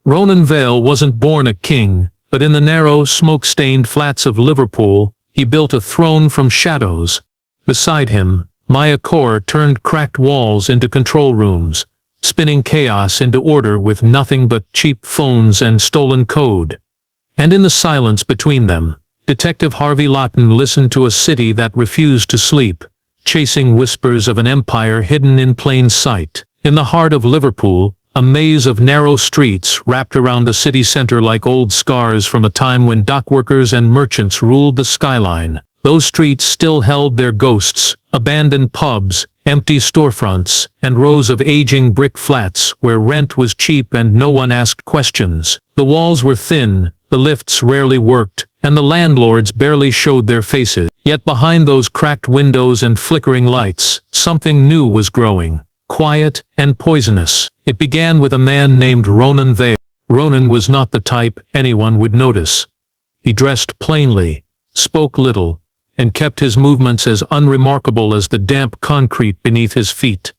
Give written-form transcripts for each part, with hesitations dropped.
Ronan Vale wasn't born a king, but in the narrow, smoke-stained flats of Liverpool, he built a throne from shadows. Beside him, Maya Kaur turned cracked walls into control rooms, spinning chaos into order with nothing but cheap phones and stolen code. And in the silence between them, Detective Harvey Lawton listened to a city that refused to sleep, chasing whispers of an empire hidden in plain sight. In the heart of Liverpool, a maze of narrow streets wrapped around the city center like old scars from a time when dockworkers and merchants ruled the skyline. Those streets still held their ghosts, abandoned pubs, empty storefronts, and rows of aging brick flats where rent was cheap and no one asked questions. The walls were thin, the lifts rarely worked, and the landlords barely showed their faces. Yet behind those cracked windows and flickering lights, something new was growing, quiet and poisonous. It began with a man named Ronan Vale. Ronan was not the type anyone would notice. He dressed plainly, spoke little, and kept his movements as unremarkable as the damp concrete beneath his feet.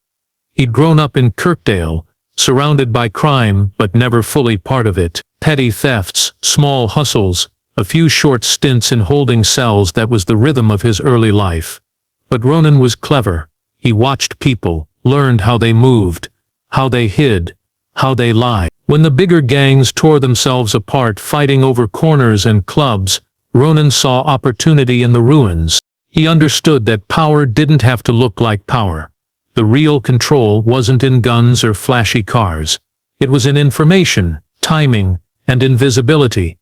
He'd grown up in Kirkdale, surrounded by crime but never fully part of it. Petty thefts, small hustles, a few short stints in holding cells, that was the rhythm of his early life. But Ronan was clever. He watched people, learned how they moved, how they hid, how they lied. When the bigger gangs tore themselves apart fighting over corners and clubs, Ronan saw opportunity in the ruins. He understood that power didn't have to look like power. The real control wasn't in guns or flashy cars. It was in information, timing, and invisibility.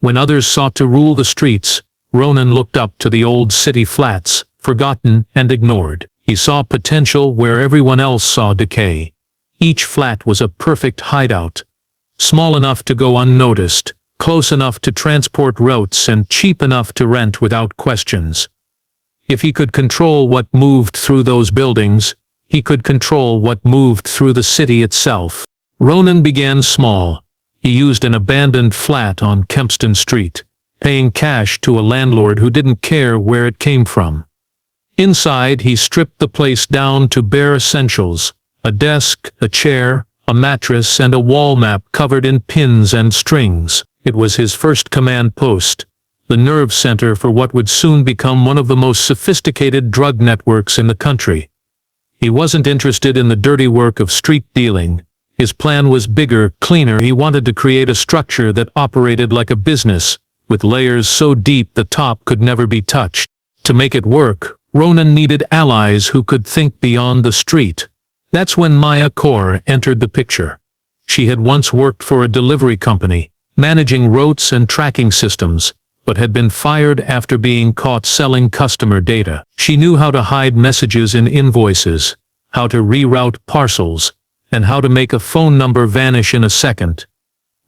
When others sought to rule the streets, Ronan looked up to the old city flats, forgotten and ignored. He saw potential where everyone else saw decay. Each flat was a perfect hideout. Small enough to go unnoticed, close enough to transport routes, and cheap enough to rent without questions. If he could control what moved through those buildings, he could control what moved through the city itself. Ronan began small. He used an abandoned flat on Kempston Street, paying cash to a landlord who didn't care where it came from. Inside, he stripped the place down to bare essentials: a desk, a chair, a mattress, and a wall map covered in pins and strings. It was his first command post, the nerve center for what would soon become one of the most sophisticated drug networks in the country. He wasn't interested in the dirty work of street dealing. His plan was bigger, cleaner. He wanted to create a structure that operated like a business, with layers so deep the top could never be touched. To make it work, Ronan needed allies who could think beyond the street. That's when Maya Kaur entered the picture. She had once worked for a delivery company, managing routes and tracking systems, but had been fired after being caught selling customer data. She knew how to hide messages in invoices, how to reroute parcels, and how to make a phone number vanish in a second.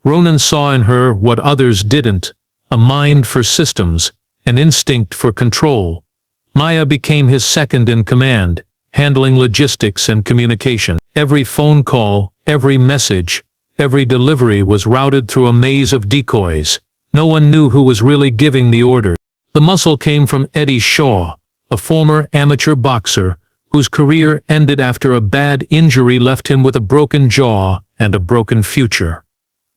Ronan saw in her what others didn't: a mind for systems, an instinct for control. Maya became his second in command, handling logistics and communication. Every phone call, every message, every delivery was routed through a maze of decoys. No one knew who was really giving the order. The muscle came from Eddie Shaw, a former amateur boxer whose career ended after a bad injury left him with a broken jaw and a broken future.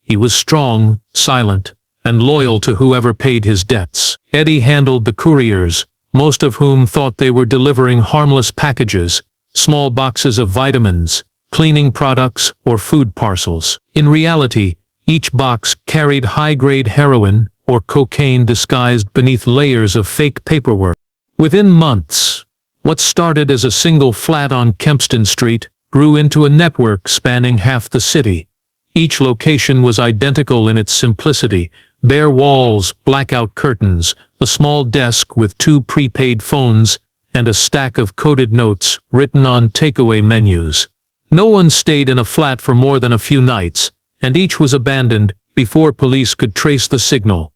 He was strong, silent, and loyal to whoever paid his debts. Eddie handled the couriers, most of whom thought they were delivering harmless packages, small boxes of vitamins, cleaning products, or food parcels. In reality, each box carried high-grade heroin or cocaine disguised beneath layers of fake paperwork. Within months, what started as a single flat on Kempston Street grew into a network spanning half the city. Each location was identical in its simplicity: bare walls, blackout curtains, a small desk with 2 prepaid phones, and a stack of coded notes written on takeaway menus. No one stayed in a flat for more than a few nights, and each was abandoned before police could trace the signal.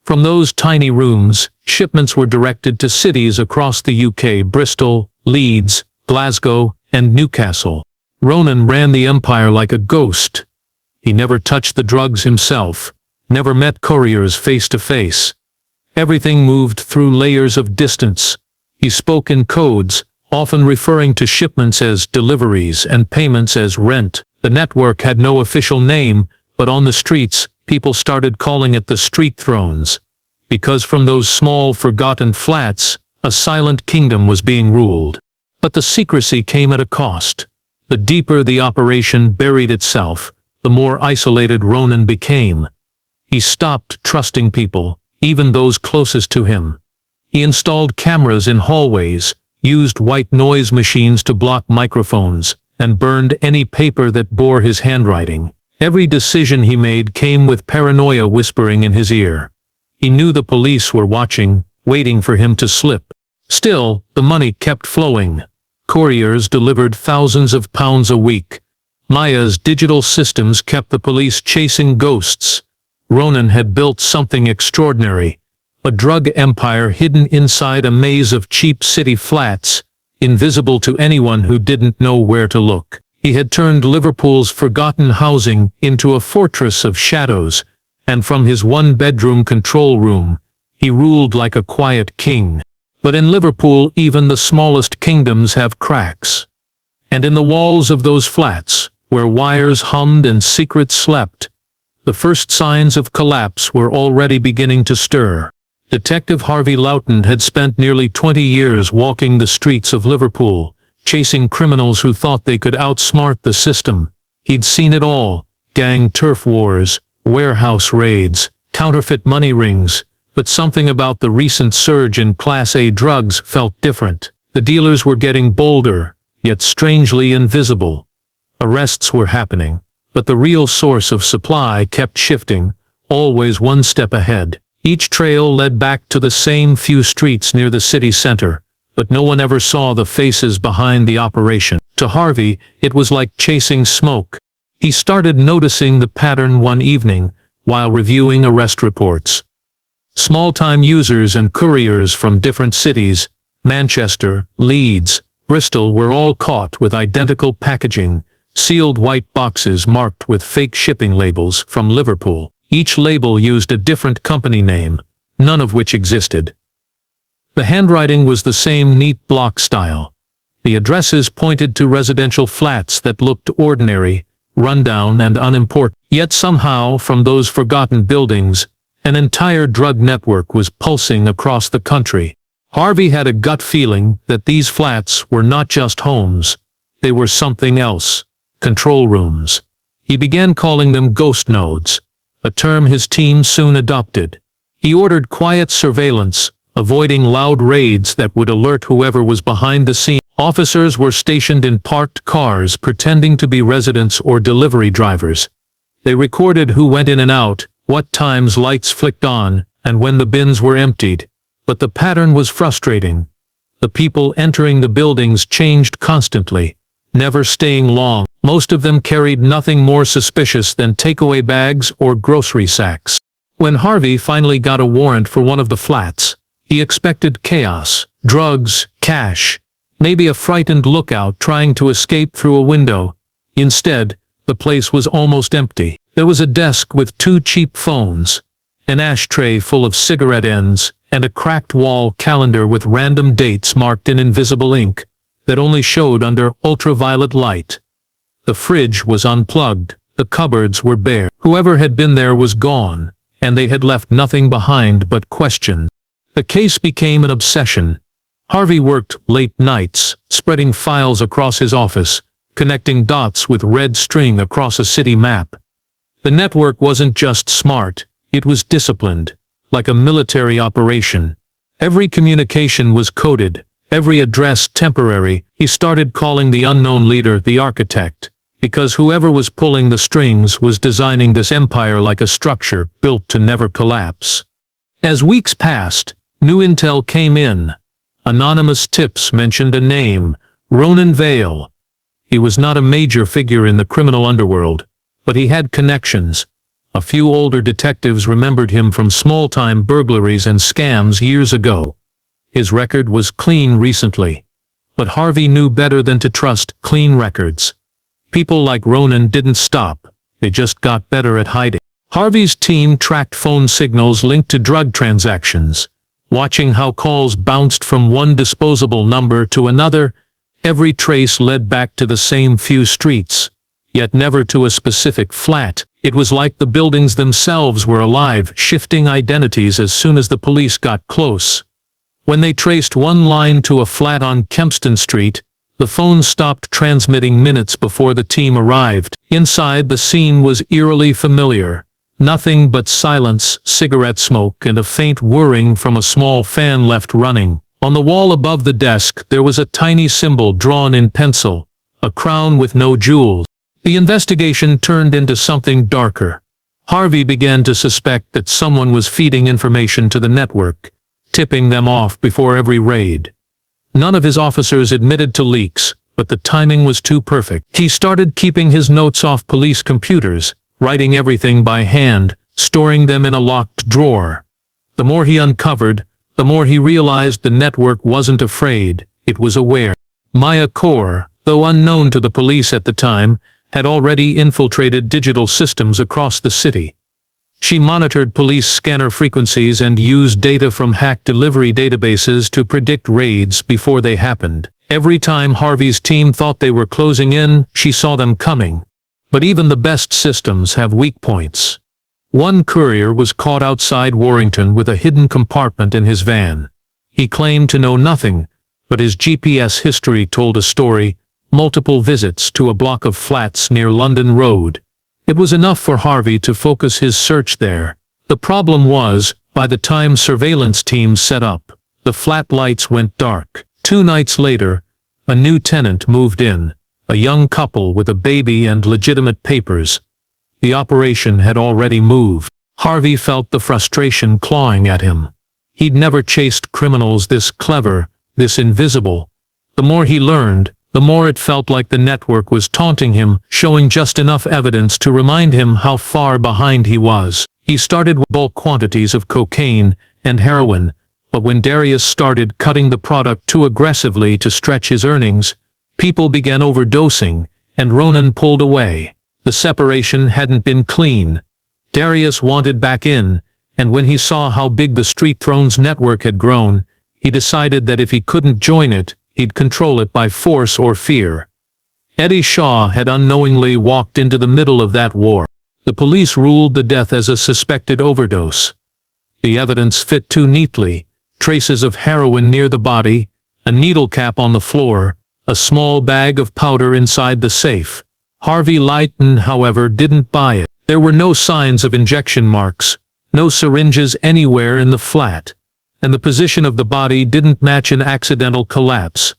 From those tiny rooms, shipments were directed to cities across the UK: Bristol, Leeds, Glasgow, and Newcastle. Ronan ran the empire like a ghost. He never touched the drugs himself, never met couriers face to face. Everything moved through layers of distance. He spoke in codes, often referring to shipments as deliveries and payments as rent. The network had no official name, But on the streets, people started calling it the street thrones. Because from those small, forgotten flats, a silent kingdom was being ruled. But the secrecy came at a cost. The deeper the operation buried itself, the more isolated Ronan became. He stopped trusting people, even those closest to him. He installed cameras in hallways, used white noise machines to block microphones, and burned any paper that bore his handwriting. Every decision he made came with paranoia whispering in his ear. He knew the police were watching, waiting for him to slip. Still, the money kept flowing. Couriers delivered thousands of pounds a week. Maya's digital systems kept the police chasing ghosts. Ronan had built something extraordinary. A drug empire hidden inside a maze of cheap city flats, invisible to anyone who didn't know where to look. He had turned Liverpool's forgotten housing into a fortress of shadows, and from his one-bedroom control room, he ruled like a quiet king. But in Liverpool, even the smallest kingdoms have cracks. And in the walls of those flats, where wires hummed and secrets slept, the first signs of collapse were already beginning to stir. Detective Harvey Loughton had spent nearly 20 years walking the streets of Liverpool, chasing criminals who thought they could outsmart the system. He'd seen it all: gang turf wars, warehouse raids, counterfeit money rings. But something about the recent surge in Class A drugs felt different. The dealers were getting bolder, yet strangely invisible. Arrests were happening, but the real source of supply kept shifting, always one step ahead. Each trail led back to the same few streets near the city center, but no one ever saw the faces behind the operation. To Harvey, it was like chasing smoke. He started noticing the pattern one evening, while reviewing arrest reports. Small-time users and couriers from different cities, Manchester, Leeds, Bristol, were all caught with identical packaging, sealed white boxes marked with fake shipping labels from Liverpool. Each label used a different company name, none of which existed. The handwriting was the same neat block style. The addresses pointed to residential flats that looked ordinary, rundown and unimportant. Yet somehow, from those forgotten buildings, an entire drug network was pulsing across the country. Harvey had a gut feeling that these flats were not just homes. They were something else: control rooms. He began calling them ghost nodes, a term his team soon adopted. He ordered quiet surveillance, avoiding loud raids that would alert whoever was behind the scene. Officers were stationed in parked cars pretending to be residents or delivery drivers. They recorded who went in and out, what times lights flicked on, and when the bins were emptied. But the pattern was frustrating. The people entering the buildings changed constantly, never staying long. Most of them carried nothing more suspicious than takeaway bags or grocery sacks. When Harvey finally got a warrant for one of the flats, he expected chaos, drugs, cash, maybe a frightened lookout trying to escape through a window. Instead, the place was almost empty. There was a desk with 2 cheap phones, an ashtray full of cigarette ends, and a cracked wall calendar with random dates marked in invisible ink that only showed under ultraviolet light. The fridge was unplugged, the cupboards were bare. Whoever had been there was gone, and they had left nothing behind but questions. The case became an obsession. Harvey worked late nights, spreading files across his office, connecting dots with red string across a city map. The network wasn't just smart, it was disciplined, like a military operation. Every communication was coded, every address temporary. He started calling the unknown leader the architect, because whoever was pulling the strings was designing this empire like a structure built to never collapse. As weeks passed, new intel came in. Anonymous tips mentioned a name: Ronan Vale. He was not a major figure in the criminal underworld, but he had connections. A few older detectives remembered him from small-time burglaries and scams years ago. His record was clean recently. But Harvey knew better than to trust clean records. People like Ronan didn't stop, they just got better at hiding. Harvey's team tracked phone signals linked to drug transactions, watching how calls bounced from one disposable number to another. Every trace led back to the same few streets, yet never to a specific flat. It was like the buildings themselves were alive, shifting identities as soon as the police got close. When they traced one line to a flat on Kempston Street, the phone stopped transmitting minutes before the team arrived. Inside, the scene was eerily familiar. Nothing but silence, cigarette smoke, and a faint whirring from a small fan left running. On the wall above the desk, there was a tiny symbol drawn in pencil, a crown with no jewels. The investigation turned into something darker. Harvey began to suspect that someone was feeding information to the network, tipping them off before every raid. None of his officers admitted to leaks, but the timing was too perfect. He started keeping his notes off police computers, writing everything by hand, storing them in a locked drawer. The more he uncovered, the more he realized the network wasn't afraid, it was aware. Maya Kaur, though unknown to the police at the time, had already infiltrated digital systems across the city. She monitored police scanner frequencies and used data from hacked delivery databases to predict raids before they happened. Every time Harvey's team thought they were closing in, she saw them coming. But even the best systems have weak points. One courier was caught outside Warrington with a hidden compartment in his van. He claimed to know nothing, but his GPS history told a story: multiple visits to a block of flats near London Road. It was enough for Harvey to focus his search there. The problem was, by the time surveillance teams set up, the flat lights went dark. 2 nights later, a new tenant moved in, a young couple with a baby and legitimate papers. The operation had already moved. Harvey felt the frustration clawing at him. He'd never chased criminals this clever, this invisible. The more he learned, the more it felt like the network was taunting him, showing just enough evidence to remind him how far behind he was. He started with bulk quantities of cocaine and heroin, but when Darius started cutting the product too aggressively to stretch his earnings, people began overdosing, and Ronan pulled away. The separation hadn't been clean. Darius wanted back in, and when he saw how big the Street Thrones network had grown, he decided that if he couldn't join it, he'd control it by force or fear. Eddie Shaw had unknowingly walked into the middle of that war. The police ruled the death as a suspected overdose. The evidence fit too neatly: traces of heroin near the body, a needle cap on the floor, a small bag of powder inside the safe. Harvey Lighton, however, didn't buy it. There were no signs of injection marks, no syringes anywhere in the flat, and the position of the body didn't match an accidental collapse.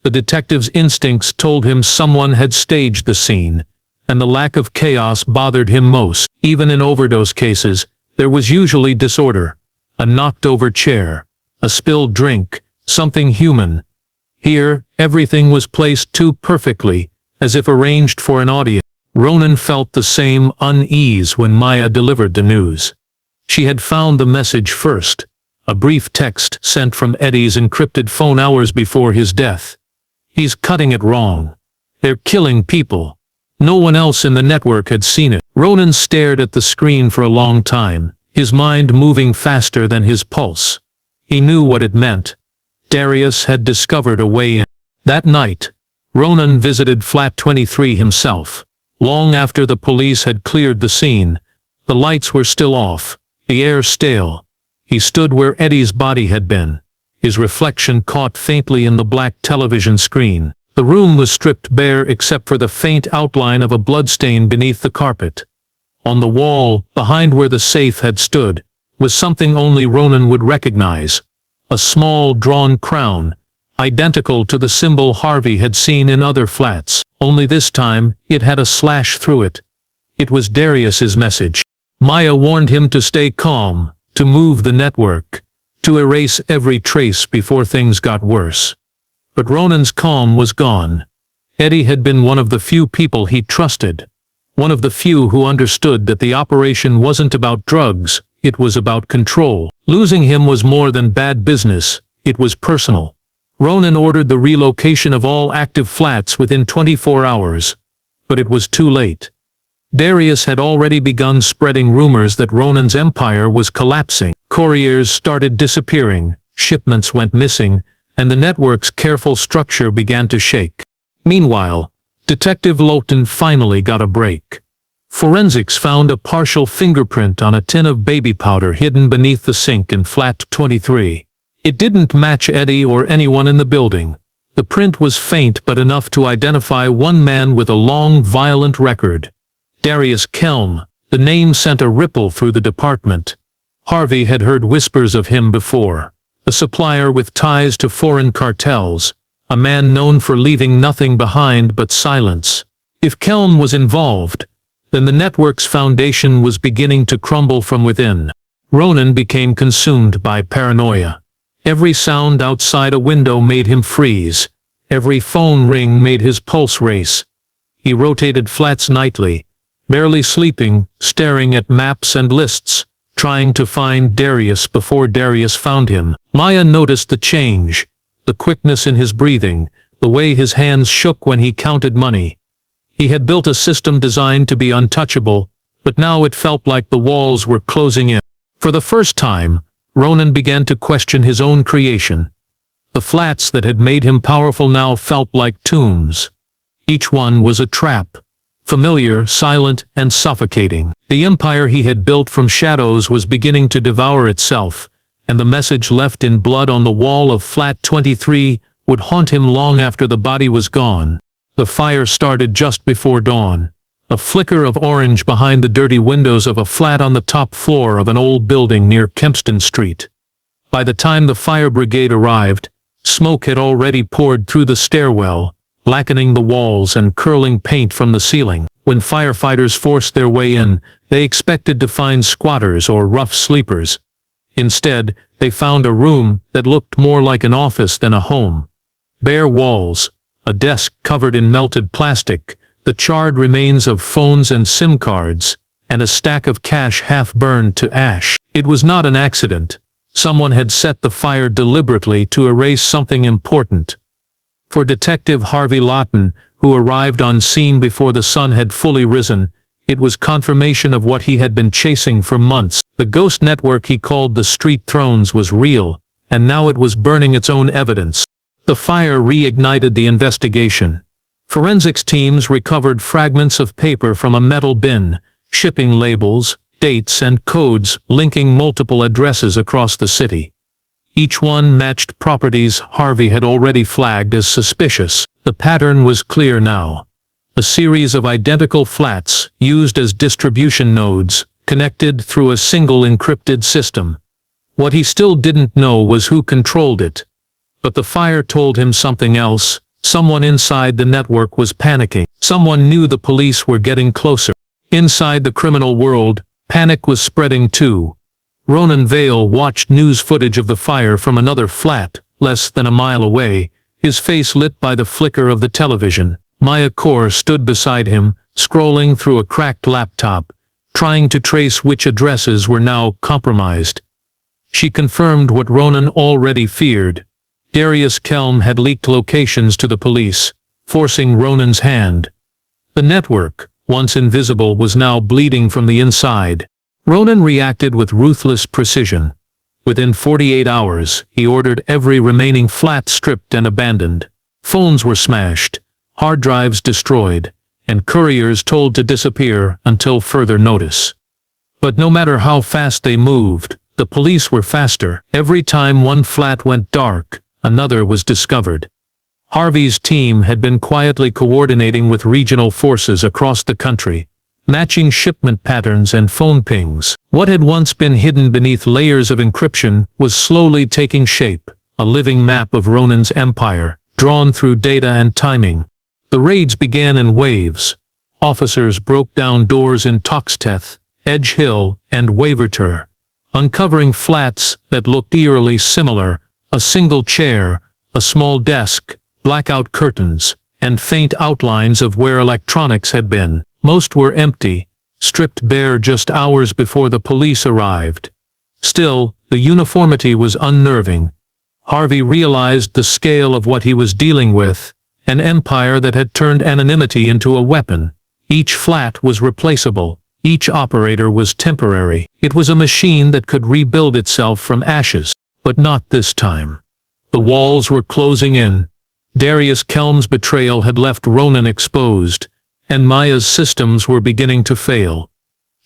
The detective's instincts told him someone had staged the scene, and the lack of chaos bothered him most. Even in overdose cases, there was usually disorder: a knocked-over chair, a spilled drink, something human. Here, everything was placed too perfectly, as if arranged for an audience. Ronan felt the same unease when Maya delivered the news. She had found the message first, a brief text sent from Eddie's encrypted phone hours before his death. "He's cutting it wrong. They're killing people." No one else in the network had seen it. Ronan stared at the screen for a long time, his mind moving faster than his pulse. He knew what it meant. Darius had discovered a way in. That night, Ronan visited Flat 23 himself. Long after the police had cleared the scene, the lights were still off, the air stale. He stood where Eddie's body had been, his reflection caught faintly in the black television screen. The room was stripped bare except for the faint outline of a bloodstain beneath the carpet. On the wall, behind where the safe had stood, was something only Ronan would recognize: a small drawn crown, identical to the symbol Harvey had seen in other flats, only this time it had a slash through it. It was Darius's message. Maya warned him to stay calm, to move the network, to erase every trace before things got worse. But Ronan's calm was gone. Eddie had been one of the few people he trusted, one of the few who understood that the operation wasn't about drugs, it was about control. Losing him was more than bad business, it was personal. Ronan ordered the relocation of all active flats within 24 hours. But it was too late. Darius had already begun spreading rumors that Ronan's empire was collapsing. Couriers started disappearing, shipments went missing, and the network's careful structure began to shake. Meanwhile, Detective Lowton finally got a break. Forensics found a partial fingerprint on a tin of baby powder hidden beneath the sink in flat 23. It didn't match Eddie or anyone in the building. The print was faint but enough to identify one man with a long, violent record. Darius Kelm. The name sent a ripple through the department. Harvey had heard whispers of him before. A supplier with ties to foreign cartels. A man known for leaving nothing behind but silence. If Kelm was involved, then the network's foundation was beginning to crumble from within. Ronan became consumed by paranoia. Every sound outside a window made him freeze. Every phone ring made his pulse race. He rotated flats nightly, barely sleeping, staring at maps and lists, trying to find Darius before Darius found him. Maya noticed the change, the quickness in his breathing, the way his hands shook when he counted money. He had built a system designed to be untouchable, but now it felt like the walls were closing in. For the first time, Ronan began to question his own creation. The flats that had made him powerful now felt like tombs. Each one was a trap, familiar, silent, and suffocating. The empire he had built from shadows was beginning to devour itself, and the message left in blood on the wall of flat 23 would haunt him long after the body was gone. The fire started just before dawn. A flicker of orange behind the dirty windows of a flat on the top floor of an old building near Kempston Street. By the time the fire brigade arrived, smoke had already poured through the stairwell, blackening the walls and curling paint from the ceiling. When firefighters forced their way in, they expected to find squatters or rough sleepers. Instead, they found a room that looked more like an office than a home. Bare walls, a desk covered in melted plastic, the charred remains of phones and SIM cards, and a stack of cash half burned to ash. It was not an accident. Someone had set the fire deliberately to erase something important. For Detective Harvey Lawton, who arrived on scene before the sun had fully risen, it was confirmation of what he had been chasing for months. The ghost network he called the Street Thrones was real, and now it was burning its own evidence. The fire reignited the investigation. Forensics teams recovered fragments of paper from a metal bin, shipping labels, dates and codes linking multiple addresses across the city. Each one matched properties Harvey had already flagged as suspicious. The pattern was clear now. A series of identical flats, used as distribution nodes, connected through a single encrypted system. What he still didn't know was who controlled it. But the fire told him something else. Someone inside the network was panicking. Someone knew the police were getting closer. Inside the criminal world, panic was spreading too. Ronan Vale watched news footage of the fire from another flat, less than a mile away, his face lit by the flicker of the television. Maya Kaur stood beside him, scrolling through a cracked laptop, trying to trace which addresses were now compromised. She confirmed what Ronan already feared. Darius Kelm had leaked locations to the police, forcing Ronan's hand. The network, once invisible, was now bleeding from the inside. Ronan reacted with ruthless precision. Within 48 hours, he ordered every remaining flat stripped and abandoned. Phones were smashed, hard drives destroyed, and couriers told to disappear until further notice. But no matter how fast they moved, the police were faster. Every time one flat went dark, another was discovered. Harvey's team had been quietly coordinating with regional forces across the country, matching shipment patterns and phone pings. What had once been hidden beneath layers of encryption was slowly taking shape, a living map of Ronan's empire, drawn through data and timing. The raids began in waves. Officers broke down doors in Toxteth, Edge Hill, and Waverter, uncovering flats that looked eerily similar: a single chair, a small desk, blackout curtains, and faint outlines of where electronics had been. Most were empty, stripped bare just hours before the police arrived. Still, the uniformity was unnerving. Harvey realized the scale of what he was dealing with, an empire that had turned anonymity into a weapon. Each flat was replaceable, each operator was temporary. It was a machine that could rebuild itself from ashes. But not this time. The walls were closing in. Darius Kelm's betrayal had left Ronan exposed, and Maya's systems were beginning to fail.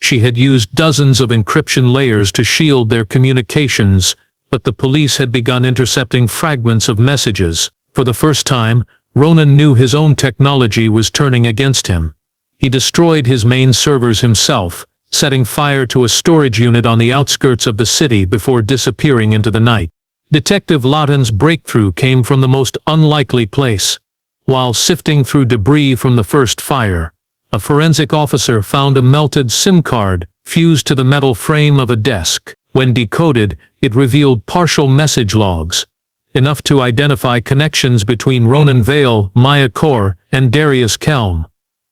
She had used dozens of encryption layers to shield their communications, but the police had begun intercepting fragments of messages. For the first time, Ronan knew his own technology was turning against him. He destroyed his main servers himself, setting fire to a storage unit on the outskirts of the city before disappearing into the night. Detective Lawton's breakthrough came from the most unlikely place. While sifting through debris from the first fire, a forensic officer found a melted SIM card fused to the metal frame of a desk. When decoded, it revealed partial message logs, enough to identify connections between Ronan Vale, Maya Kor, and Darius Kelm.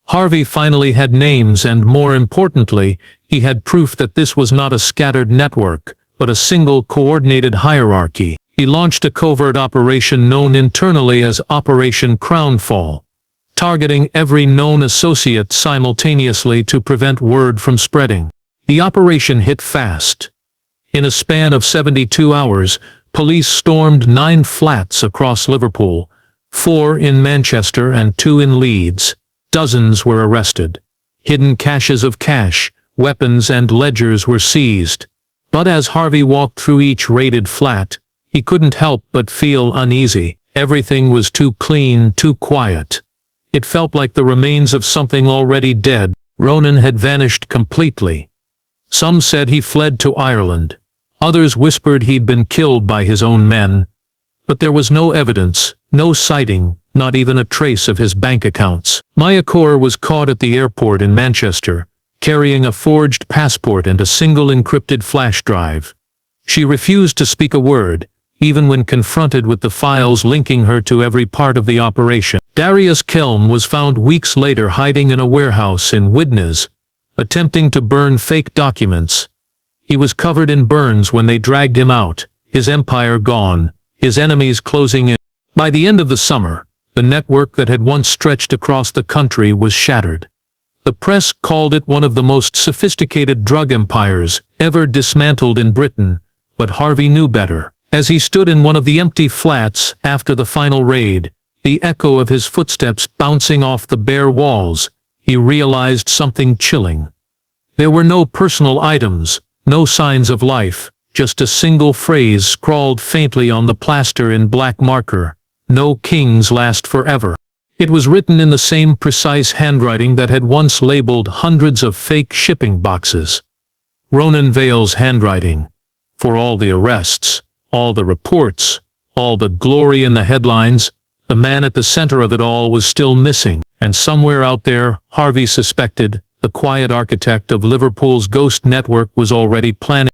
Harvey finally had names and, more importantly, he had proof that this was not a scattered network, but a single coordinated hierarchy. He launched a covert operation known internally as Operation Crownfall, targeting every known associate simultaneously to prevent word from spreading. The operation hit fast. In a span of 72 hours, police stormed 9 flats across Liverpool, 4 in Manchester and 2 in Leeds. Dozens were arrested. Hidden caches of cash, weapons and ledgers were seized. But as Harvey walked through each raided flat, he couldn't help but feel uneasy. Everything was too clean, too quiet. It felt like the remains of something already dead. Ronan had vanished completely. Some said he fled to Ireland. Others whispered he'd been killed by his own men. But there was no evidence, no sighting, not even a trace of his bank accounts. Maya Kor was caught at the airport in Manchester, carrying a forged passport and a single encrypted flash drive. She refused to speak a word, even when confronted with the files linking her to every part of the operation. Darius Kelm was found weeks later hiding in a warehouse in Widnes, attempting to burn fake documents. He was covered in burns when they dragged him out, his empire gone, his enemies closing in. By the end of the summer, the network that had once stretched across the country was shattered. The press called it one of the most sophisticated drug empires ever dismantled in Britain, but Harvey knew better. As he stood in one of the empty flats after the final raid, the echo of his footsteps bouncing off the bare walls, he realized something chilling. There were no personal items, no signs of life, just a single phrase scrawled faintly on the plaster in black marker: "No kings last forever." It was written in the same precise handwriting that had once labeled hundreds of fake shipping boxes. Ronan Vale's handwriting. For all the arrests, all the reports, all the glory in the headlines, the man at the center of it all was still missing, and somewhere out there, Harvey suspected, the quiet architect of Liverpool's ghost network was already planning